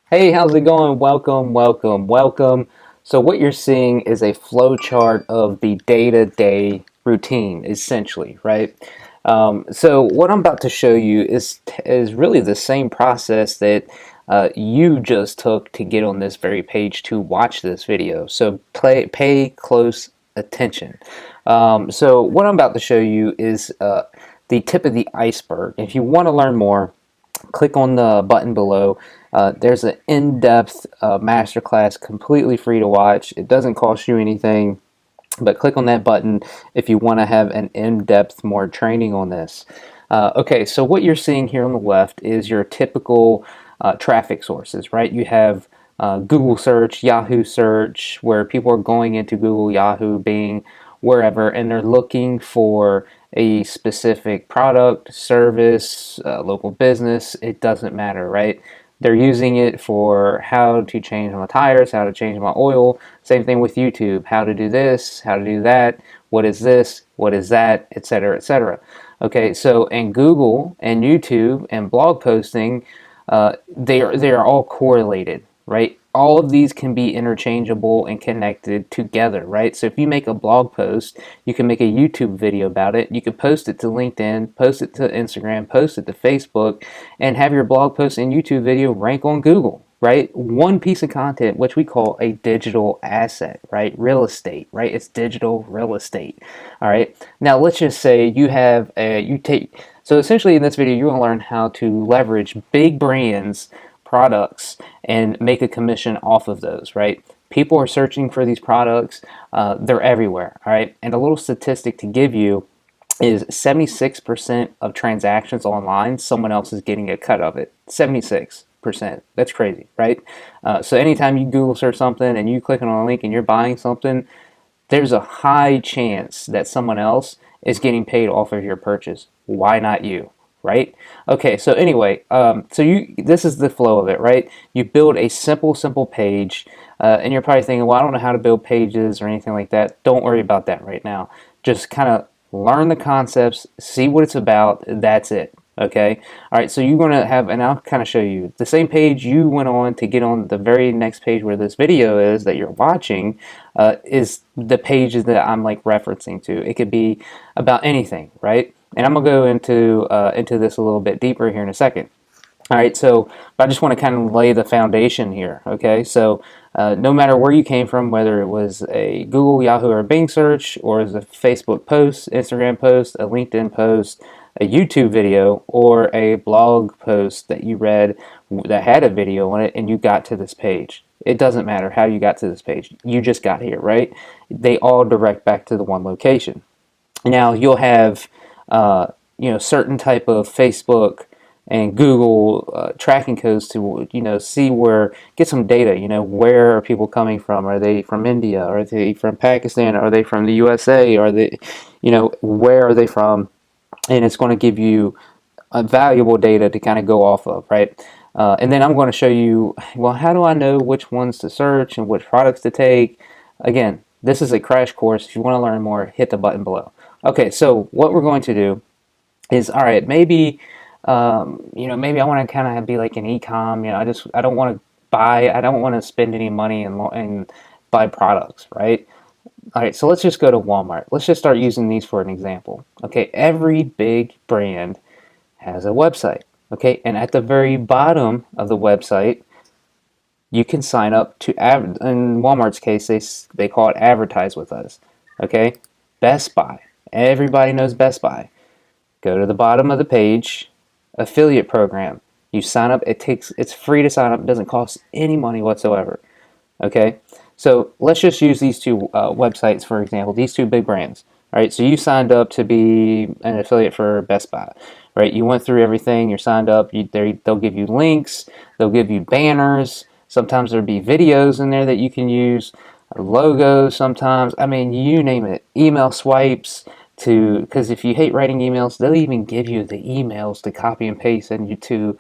Hey, how's it going? Welcome, welcome, welcome. So what you're seeing is a flow chart of the day-to-day routine, essentially, right? So what I'm about to show you is really the same process that you just took to get on this very page to watch this video. So pay close attention. So what I'm about to show you is the tip of the iceberg. If you want to learn more, click on the button below. There's an in-depth masterclass completely free to watch. It doesn't cost you anything, but click on that button if you want to have an in-depth more training on this. Okay, so what you're seeing here on the left is your typical traffic sources, right? You have Google search, Yahoo search, where people are going into Google, Yahoo, Bing, wherever, and they're looking for a specific product, service, local business. It doesn't matter, right? They're using it for how to change my tires, how to change my oil. Same thing with YouTube, how to do this, how to do that, what is this, what is that, etc., etc. Okay, so in Google and YouTube and blog posting, they are all correlated, right? All of these can be interchangeable and connected together, right? So if you make a blog post, you can make a YouTube video about it. You can post it to LinkedIn, post it to Instagram, post it to Facebook, and have your blog post and YouTube video rank on Google, right? One piece of content, which we call a digital asset, right? Real estate, right? It's digital real estate. All right. Now let's just say so essentially in this video, you're going to learn how to leverage big brands products and make a commission off of those, right? People are searching for these products. They're everywhere, all right? And a little statistic to give you is 76% of transactions online, someone else is getting a cut of it. 76%. That's crazy, right? So anytime you Google search something and you click on a link and you're buying something, there's a high chance that someone else is getting paid off of your purchase. Why not you? Right? Okay, so anyway, this is the flow of it, right? You build a simple page, and you're probably thinking, well, I don't know how to build pages or anything like that. Don't worry about that right now. Just kind of learn the concepts, see what it's about. That's it. Okay. All right. So you're going to have, and I'll kind of show you the same page you went on to get on the very next page where this video is that you're watching, is the pages that I'm like referencing to. It could be about anything, right? And I'm gonna go into this a little bit deeper here in a second. All right, so I just want to kind of lay the foundation here. Okay, so no matter where you came from, whether it was a Google, Yahoo, or Bing search, or as a Facebook post, Instagram post, a LinkedIn post, a YouTube video, or a blog post that you read that had a video on it, and you got to this page. It doesn't matter how you got to this page. You just got here, right? They all direct back to the one location. Now you'll have certain type of Facebook and Google tracking codes to see get some data. Where are people coming from? Are they from India? Are they from Pakistan? Are they from the USA? Are they, where are they from? And it's going to give you valuable data to kind of go off of, right? And then I'm going to show you, well, how do I know which ones to search and which products to take? Again, this is a crash course. If you want to learn more, hit the button below. Okay, so what we're going to do is, all right, maybe, maybe I want to kind of be like an e-com. I don't want to I don't want to spend any money and buy products, right? All right, so let's just go to Walmart. Let's just start using these for an example. Okay, every big brand has a website. Okay, and at the very bottom of the website, you can sign up to in Walmart's case, they call it advertise with us. Okay, Best Buy. Everybody knows Best Buy. Go to the bottom of the page, affiliate program. You sign up. It's free to sign up. It doesn't cost any money whatsoever. Okay, so let's just use these two websites for example. These two big brands. All right, so you signed up to be an affiliate for Best Buy, right? You went through everything. You're signed up. They'll give you links. They'll give you banners. Sometimes there'll be videos in there that you can use, logos. Sometimes, I mean, you name it. Email swipes because if you hate writing emails, they'll even give you the emails to copy and paste into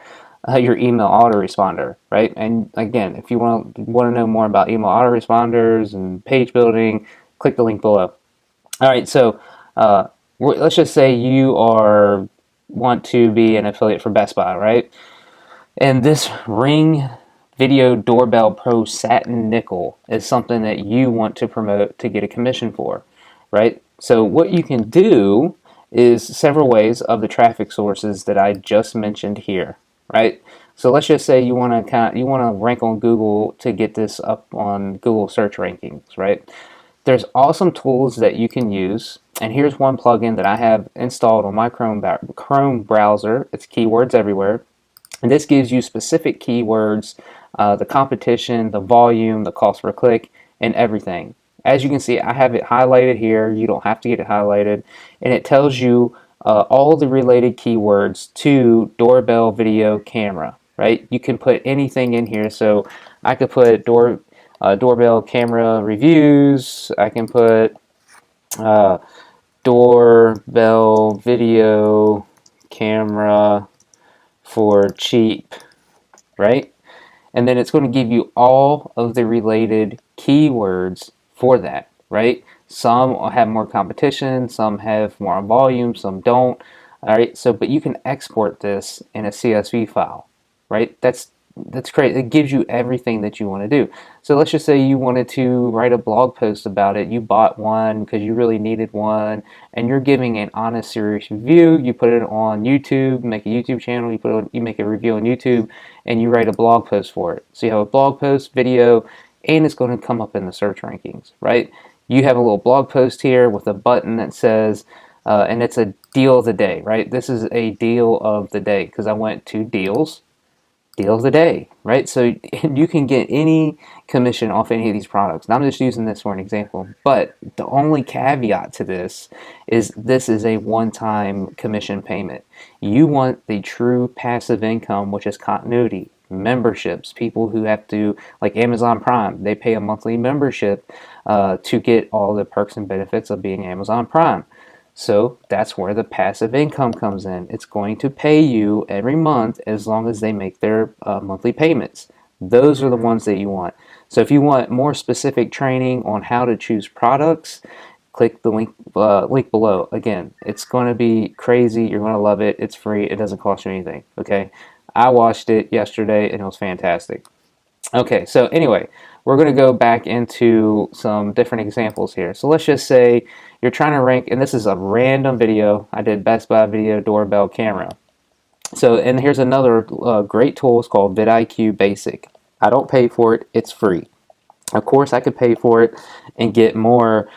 your email autoresponder, right? And again, if you want to know more about email autoresponders and page building, click the link below. All right, so let's just say you want to be an affiliate for Best Buy, right? And this ring Video Doorbell Pro Satin Nickel is something that you want to promote to get a commission for, right? So what you can do is several ways of the traffic sources that I just mentioned here, right? So let's just say you want to rank on Google to get this up on Google search rankings, right? There's awesome tools that you can use, and here's one plugin that I have installed on my Chrome browser. It's Keywords Everywhere, and this gives you specific keywords, the competition, the volume, the cost per click, and everything. As you can see, I have it highlighted here. You don't have to get it highlighted, and it tells you all the related keywords to doorbell video camera, right? You can put anything in here. So I could put doorbell camera reviews. I can put uh, doorbell video camera for cheap, right? And then it's going to give you all of the related keywords for that, right? Some have more competition, some have more volume, some don't. All right, so but you can export this in a CSV file, right? That's great. It gives you everything that you want to do. So let's just say you wanted to write a blog post about it. You bought one because you really needed one, and you're giving an honest, serious review. You put it on YouTube, make a YouTube channel. You make a review on YouTube, and you write a blog post for it. So you have a blog post, video, and it's going to come up in the search rankings, right? You have a little blog post here with a button that says, and it's a deal of the day, right? This is a deal of the day because I went to deals. Deal of the day, right? So you can get any commission off any of these products. Now I'm just using this for an example, but the only caveat to this is a one-time commission payment. You want the true passive income, which is continuity, memberships, people who have to, like Amazon Prime, they pay a monthly membership to get all the perks and benefits of being Amazon Prime. So that's where the passive income comes in. It's going to pay you every month as long as they make their monthly payments. Those are the ones that you want. So if you want more specific training on how to choose products, click the link below. Again, it's going to be crazy. You're going to love it. It's free. It doesn't cost you anything. Okay, I watched it yesterday and it was fantastic. Okay, so anyway, we're going to go back into some different examples here. So let's just say you're trying to rank, and this is a random video. I did Best Buy video doorbell camera. So, and here's another great tool. It's called vidIQ Basic. I don't pay for it. It's free. Of course, I could pay for it and get more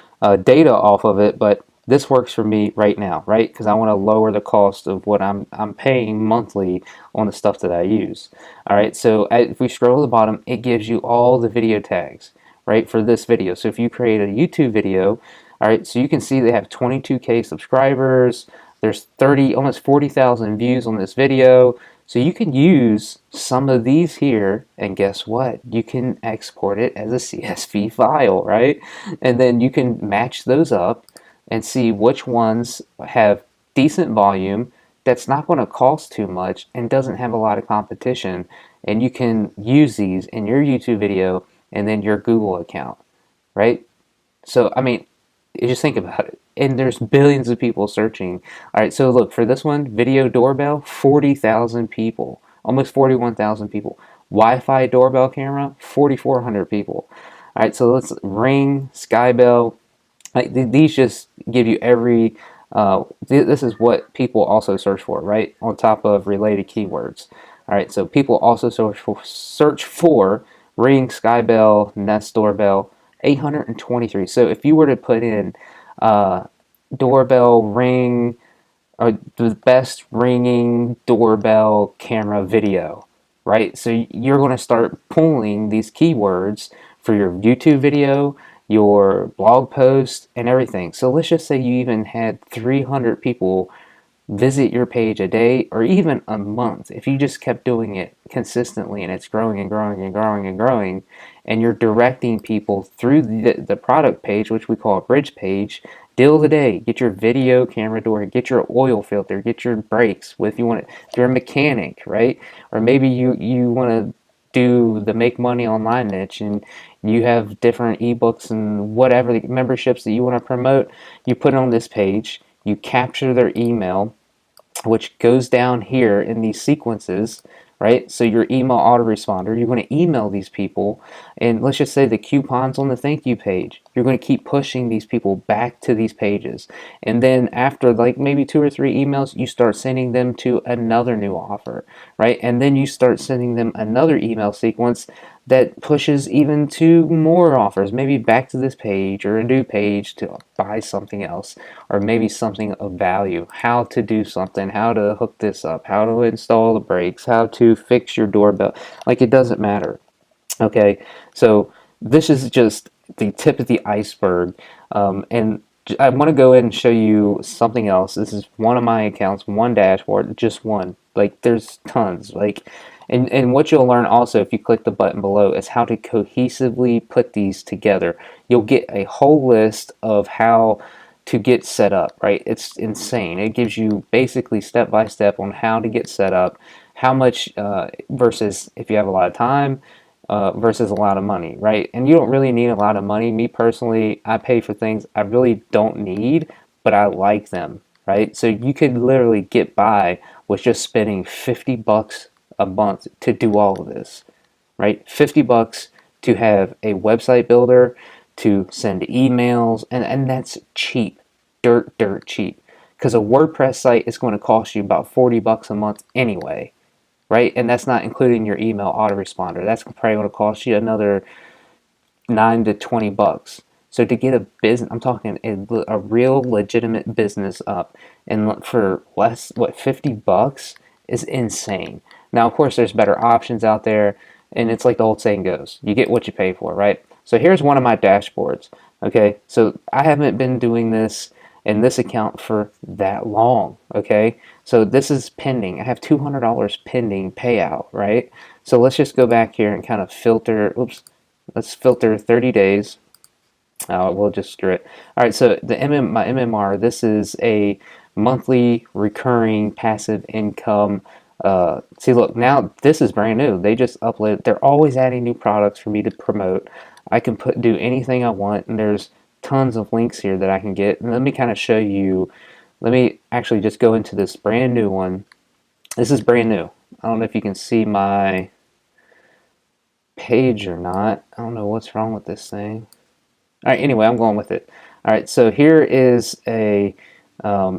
data off of it, but this works for me right now, right? Because I want to lower the cost of what I'm paying monthly on the stuff that I use. All right, so if we scroll to the bottom, it gives you all the video tags, right, for this video. So if you create a YouTube video, all right, so you can see they have 22K subscribers. There's almost 40,000 views on this video. So you can use some of these here, and guess what? You can export it as a CSV file, right? And then you can match those up and see which ones have decent volume that's not going to cost too much and doesn't have a lot of competition. And you can use these in your YouTube video and then your Google account, right? So, I mean, just think about it. And there's billions of people searching. All right, so look, for this one, video doorbell, 40,000 people, almost 41,000 people. Wi-Fi doorbell camera, 4,400 people. All right, so let's Ring, Skybell. Like these just give you every, this is what people also search for, right? On top of related keywords. All right, so people also search for Ring, Skybell, Nest Doorbell, 823. So if you were to put in doorbell Ring, or the best ringing doorbell camera video, right? So you're going to start pulling these keywords for your YouTube video, your blog post, and everything. So let's just say you even had 300 people visit your page a day or even a month. If you just kept doing it consistently and it's growing and growing and growing and growing, and you're directing people through the product page, which we call a bridge page, deal of the day, get your video camera door, get your oil filter, get your brakes. If you're a mechanic, right? Or maybe you want to do the make money online niche and you have different ebooks and whatever the memberships that you want to promote, you put it on this page, you capture their email, which goes down here in these sequences, right? So your email autoresponder, you're going to email these people, and let's just say the coupons on the thank you page. You're going to keep pushing these people back to these pages. And then after like maybe 2 or 3 emails, you start sending them to another new offer, right? And then you start sending them another email sequence that pushes even to more offers, maybe back to this page or a new page to buy something else, or maybe something of value, how to do something, how to hook this up, how to install the brakes, how to fix your doorbell. Like, it doesn't matter. Okay, so this is just the tip of the iceberg, and I want to go ahead and show you something else. This is one of my accounts, one dashboard, just one. Like, there's tons. Like, and what you'll learn also if you click the button below is how to cohesively put these together. You'll get a whole list of how to get set up, right? It's insane. It gives you basically step by step on how to get set up, how much versus if you have a lot of time versus a lot of money, right? And you don't really need a lot of money. Me personally, I pay for things I really don't need, but I like them, right? So you could literally get by with just spending $50 a month to do all of this, right? $50 to have a website builder, to send emails, and that's cheap, dirt cheap. Because a WordPress site is going to cost you about $40 a month anyway, right? And that's not including your email autoresponder. That's probably going to cost you another $9 to $20. So to get a business, I'm talking a real legitimate business up, and for less, what, $50 is insane. Now, of course, there's better options out there, and it's like the old saying goes, you get what you pay for, right? So here's one of my dashboards. Okay, so I haven't been doing this in this account for that long. Okay, so this is pending. I have $200 pending payout, right? So let's just go back here and kind of filter. Oops, let's filter 30 days. We'll just screw it. All right, so my MMR, this is a monthly recurring passive income. See, look, now this is brand new. They just uploaded. They're always adding new products for me to promote. I can do anything I want, and there's tons of links here that I can get. And let me kind of show you. Let me actually just go into this brand new one. This is brand new. I don't know if you can see my page or not. I don't know what's wrong with this thing. All right, anyway, I'm going with it. All right, so here is a,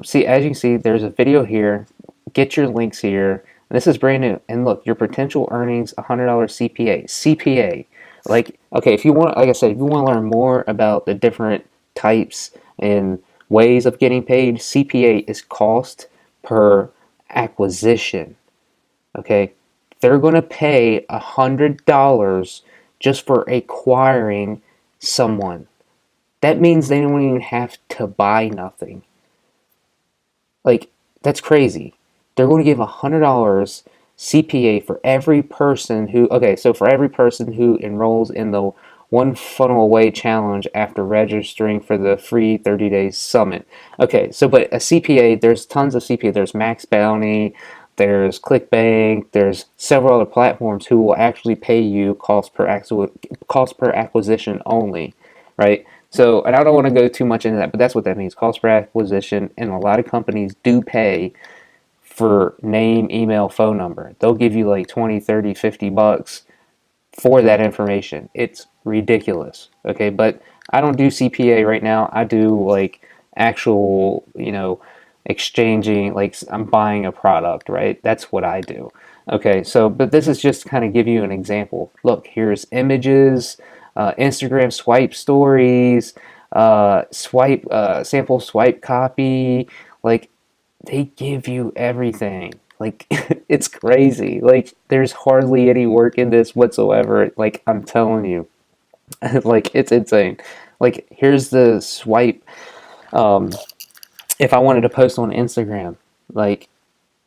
see, as you can see, there's a video here. Get your links here. This is brand new. And look, your potential earnings, $100 CPA. CPA. Like, okay, if you want, like I said, if you want to learn more about the different types and ways of getting paid, CPA is cost per acquisition. Okay, they're going to pay $100 just for acquiring someone. That means they don't even have to buy nothing. Like, that's crazy. They're going to give $100 CPA for every person who, okay, so for every person who enrolls in the One Funnel Away challenge after registering for the free 30-day summit. Okay, so but a CPA, there's tons of CPA. There's Max Bounty, there's ClickBank, there's several other platforms who will actually pay you cost per acquisition only, right? So, and I don't want to go too much into that, but that's what that means, cost per acquisition. And a lot of companies do pay for name, email, phone number. They'll give you like 20, 30, $50 for that information. It's ridiculous. Okay, but I don't do CPA right now. I do like actual, exchanging, like I'm buying a product, right? That's what I do. Okay, so, but this is just kind of give you an example. Look, here's images, Instagram swipe stories, sample swipe copy. Like, they give you everything. Like, it's crazy. Like, there's hardly any work in this whatsoever. Like, I'm telling you, like, it's insane. Like, here's the swipe. If I wanted to post on Instagram, like,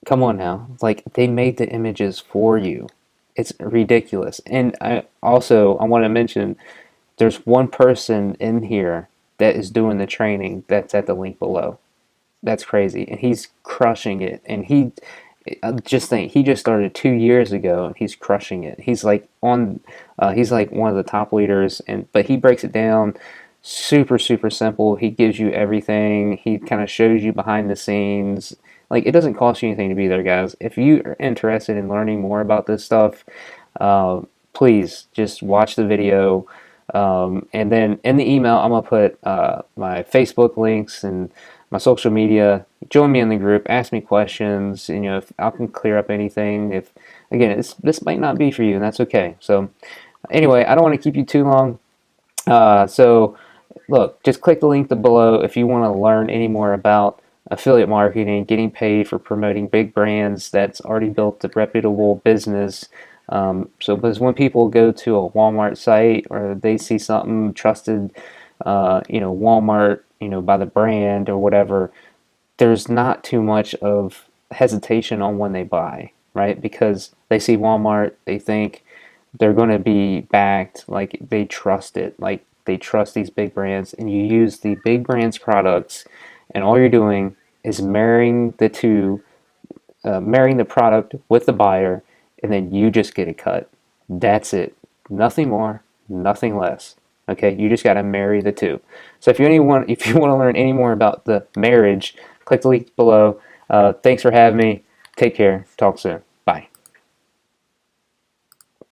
come on now. Like, they made the images for you. It's ridiculous. And I want to mention there's one person in here that is doing the training that's at the link below. That's crazy. And he's crushing it. And just think, he just started 2 years ago and he's crushing it. He's like he's like one of the top leaders, but he breaks it down super, super simple. He gives you everything. He kind of shows you behind the scenes. Like, it doesn't cost you anything to be there, guys. If you are interested in learning more about this stuff, please just watch the video. And then in the email, I'm going to put my Facebook links and my social media. Join me in the group. Ask me questions. If I can clear up anything. If, again, this might not be for you, and that's okay. So anyway, I don't want to keep you too long. So look, just click the link below if you want to learn any more about affiliate marketing, getting paid for promoting big brands that's already built a reputable business. Because when people go to a Walmart site or they see something trusted, Walmart, by the brand or whatever, there's not too much of hesitation on when they buy, right? Because they see Walmart, they think they're going to be backed, like they trust it, like they trust these big brands, and you use the big brands products, and all you're doing is marrying the product with the buyer, and then you just get a cut. That's it. Nothing more, nothing less. Okay, you just got to marry the two. So if you want to learn any more about the marriage, click the link below. Thanks for having me. Take care. Talk soon.